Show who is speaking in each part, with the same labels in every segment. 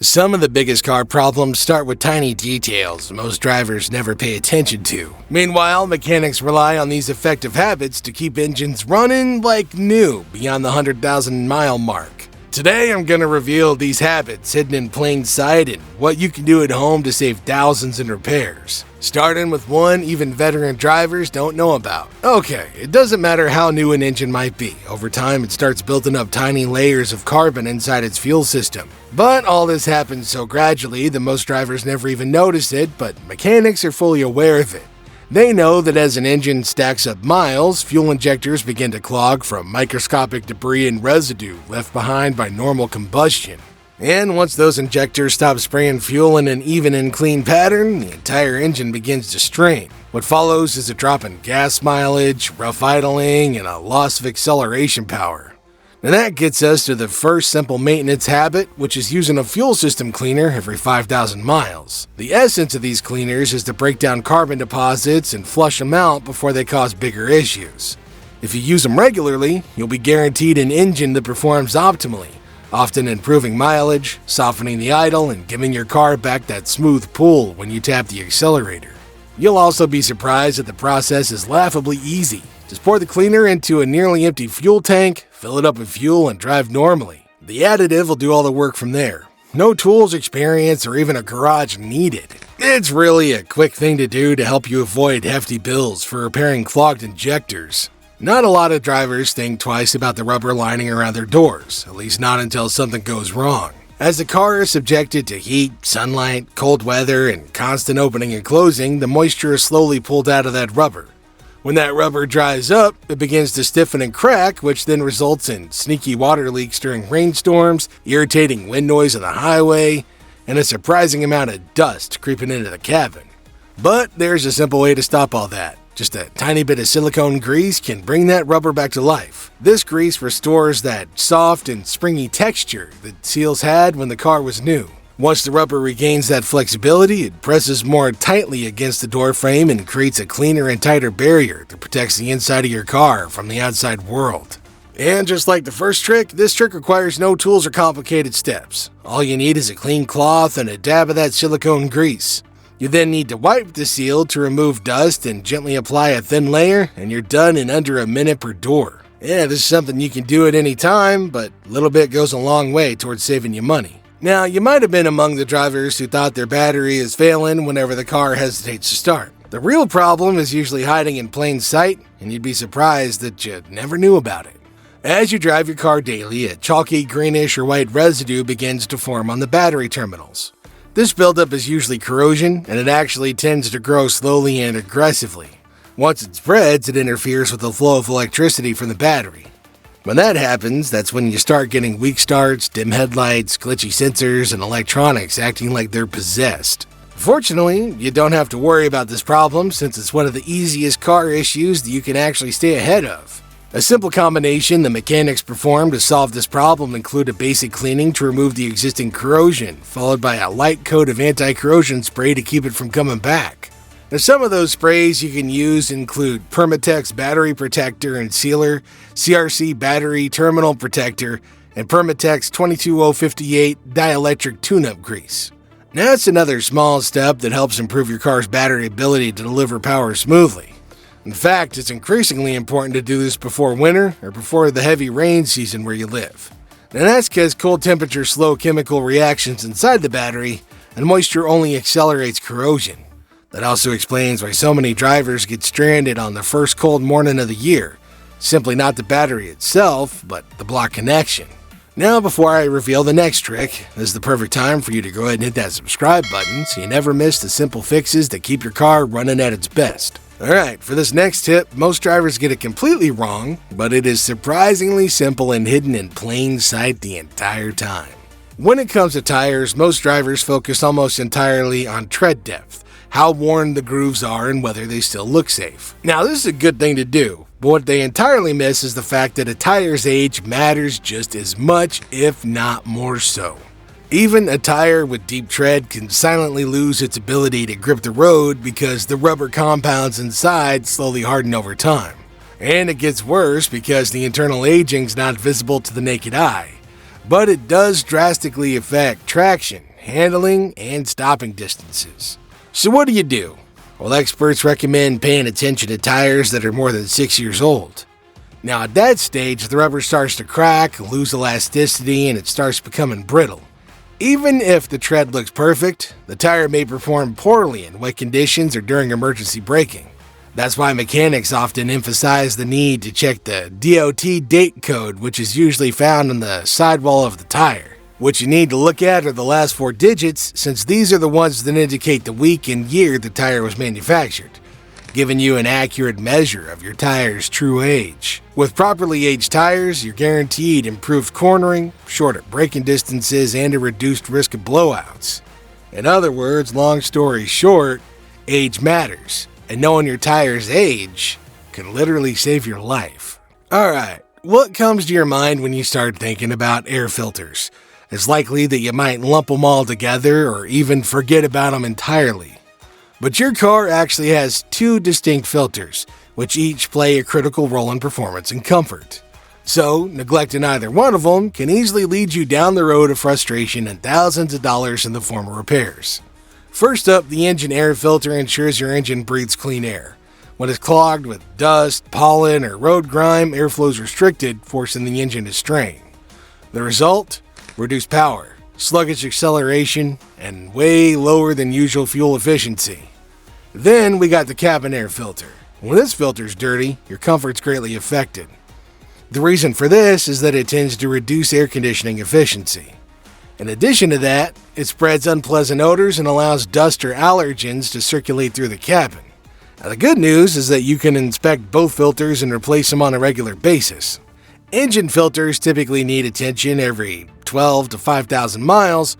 Speaker 1: Some of the biggest car problems start with tiny details most drivers never pay attention to. Meanwhile, mechanics rely on these effective habits to keep engines running like new beyond the 100,000-mile mark. Today, I'm going to reveal these habits hidden in plain sight and what you can do at home to save thousands in repairs. Starting with one even veteran drivers don't know about. Okay, it doesn't matter how new an engine might be. Over time, it starts building up tiny layers of carbon inside its fuel system. But all this happens so gradually that most drivers never even notice it, but mechanics are fully aware of it. They know that as an engine stacks up miles, fuel injectors begin to clog from microscopic debris and residue left behind by normal combustion. And once those injectors stop spraying fuel in an even and clean pattern, the entire engine begins to strain. What follows is a drop in gas mileage, rough idling, and a loss of acceleration power. And that gets us to the first simple maintenance habit, which is using a fuel system cleaner every 5,000 miles. The essence of these cleaners is to break down carbon deposits and flush them out before they cause bigger issues. If you use them regularly, you'll be guaranteed an engine that performs optimally, often improving mileage, softening the idle, and giving your car back that smooth pull when you tap the accelerator. You'll also be surprised that the process is laughably easy. Just pour the cleaner into a nearly empty fuel tank, fill it up with fuel, and drive normally. The additive will do all the work from there. No tools, experience, or even a garage needed. It's really a quick thing to do to help you avoid hefty bills for repairing clogged injectors. Not a lot of drivers think twice about the rubber lining around their doors, at least not until something goes wrong. As the car is subjected to heat, sunlight, cold weather, and constant opening and closing, the moisture is slowly pulled out of that rubber. When that rubber dries up, it begins to stiffen and crack, which then results in sneaky water leaks during rainstorms, irritating wind noise on the highway, and a surprising amount of dust creeping into the cabin. But there's a simple way to stop all that. Just a tiny bit of silicone grease can bring that rubber back to life. This grease restores that soft and springy texture that seals had when the car was new. Once the rubber regains that flexibility, it presses more tightly against the door frame and creates a cleaner and tighter barrier that protects the inside of your car from the outside world. And just like the first trick, this trick requires no tools or complicated steps. All you need is a clean cloth and a dab of that silicone grease. You then need to wipe the seal to remove dust and gently apply a thin layer, and you're done in under a minute per door. Yeah, this is something you can do at any time, but a little bit goes a long way towards saving you money. Now, you might have been among the drivers who thought their battery is failing whenever the car hesitates to start. The real problem is usually hiding in plain sight, and you'd be surprised that you never knew about it. As you drive your car daily, a chalky greenish or white residue begins to form on the battery terminals. This buildup is usually corrosion, and it actually tends to grow slowly and aggressively. Once it spreads, it interferes with the flow of electricity from the battery. When that happens, that's when you start getting weak starts, dim headlights, glitchy sensors, and electronics acting like they're possessed. Fortunately, you don't have to worry about this problem since it's one of the easiest car issues that you can actually stay ahead of. A simple combination the mechanics perform to solve this problem include a basic cleaning to remove the existing corrosion, followed by a light coat of anti-corrosion spray to keep it from coming back. Now, some of those sprays you can use include Permatex Battery Protector and Sealer, CRC Battery Terminal Protector, and Permatex 22058 Dielectric Tune-Up Grease. Now, that's another small step that helps improve your car's battery ability to deliver power smoothly. In fact, it's increasingly important to do this before winter or before the heavy rain season where you live. And that's because cold temperatures slow chemical reactions inside the battery, and moisture only accelerates corrosion. That also explains why so many drivers get stranded on the first cold morning of the year. Simply not the battery itself, but the block connection. Now, before I reveal the next trick, this is the perfect time for you to go ahead and hit that subscribe button so you never miss the simple fixes that keep your car running at its best. Alright, for this next tip, most drivers get it completely wrong, but it is surprisingly simple and hidden in plain sight the entire time. When it comes to tires, most drivers focus almost entirely on tread depth, how worn the grooves are and whether they still look safe. Now, this is a good thing to do, but what they entirely miss is the fact that a tire's age matters just as much, if not more so. Even a tire with deep tread can silently lose its ability to grip the road because the rubber compounds inside slowly harden over time. And it gets worse because the internal aging is not visible to the naked eye. But it does drastically affect traction, handling, and stopping distances. So what do? Well, experts recommend paying attention to tires that are more than 6 years old. Now at that stage, the rubber starts to crack, lose elasticity, and it starts becoming brittle. Even if the tread looks perfect, the tire may perform poorly in wet conditions or during emergency braking. That's why mechanics often emphasize the need to check the DOT date code, which is usually found on the sidewall of the tire. What you need to look at are the last 4 digits, since these are the ones that indicate the week and year the tire was manufactured, giving you an accurate measure of your tire's true age. With properly aged tires, you're guaranteed improved cornering, shorter braking distances, and a reduced risk of blowouts. In other words, long story short, age matters, and knowing your tire's age can literally save your life. Alright, what comes to your mind when you start thinking about air filters? It's likely that you might lump them all together or even forget about them entirely. But your car actually has 2 distinct filters, which each play a critical role in performance and comfort. So, neglecting either one of them can easily lead you down the road of frustration and thousands of dollars in the form of repairs. First up, the engine air filter ensures your engine breathes clean air. When it's clogged with dust, pollen, or road grime, airflow is restricted, forcing the engine to strain. The result? Reduced power, sluggish acceleration, and way lower than usual fuel efficiency. Then we got the cabin air filter. When this filter's dirty, your comfort's greatly affected. The reason for this is that it tends to reduce air conditioning efficiency. In addition to that, it spreads unpleasant odors and allows dust or allergens to circulate through the cabin. Now, the good news is that you can inspect both filters and replace them on a regular basis. Engine filters typically need attention every 12 to 5,000 miles,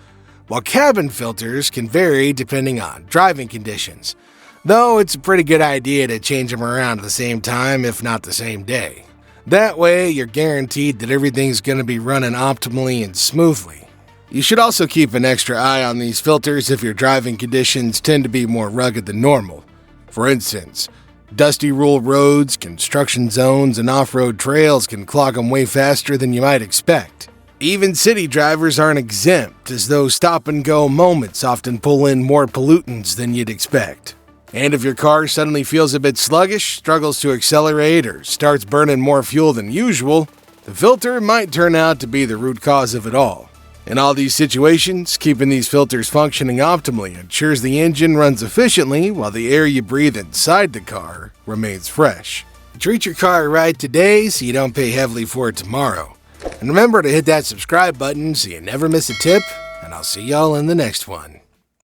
Speaker 1: while cabin filters can vary depending on driving conditions, though it's a pretty good idea to change them around at the same time, if not the same day. That way, you're guaranteed that everything's going to be running optimally and smoothly. You should also keep an extra eye on these filters if your driving conditions tend to be more rugged than normal. For instance, dusty rural roads, construction zones, and off-road trails can clog them way faster than you might expect. Even city drivers aren't exempt, as those stop-and-go moments often pull in more pollutants than you'd expect. And if your car suddenly feels a bit sluggish, struggles to accelerate, or starts burning more fuel than usual, the filter might turn out to be the root cause of it all. In all these situations, keeping these filters functioning optimally ensures the engine runs efficiently while the air you breathe inside the car remains fresh. Treat your car right today so you don't pay heavily for it tomorrow. And remember to hit that subscribe button so you never miss a tip, and I'll see y'all in the next one.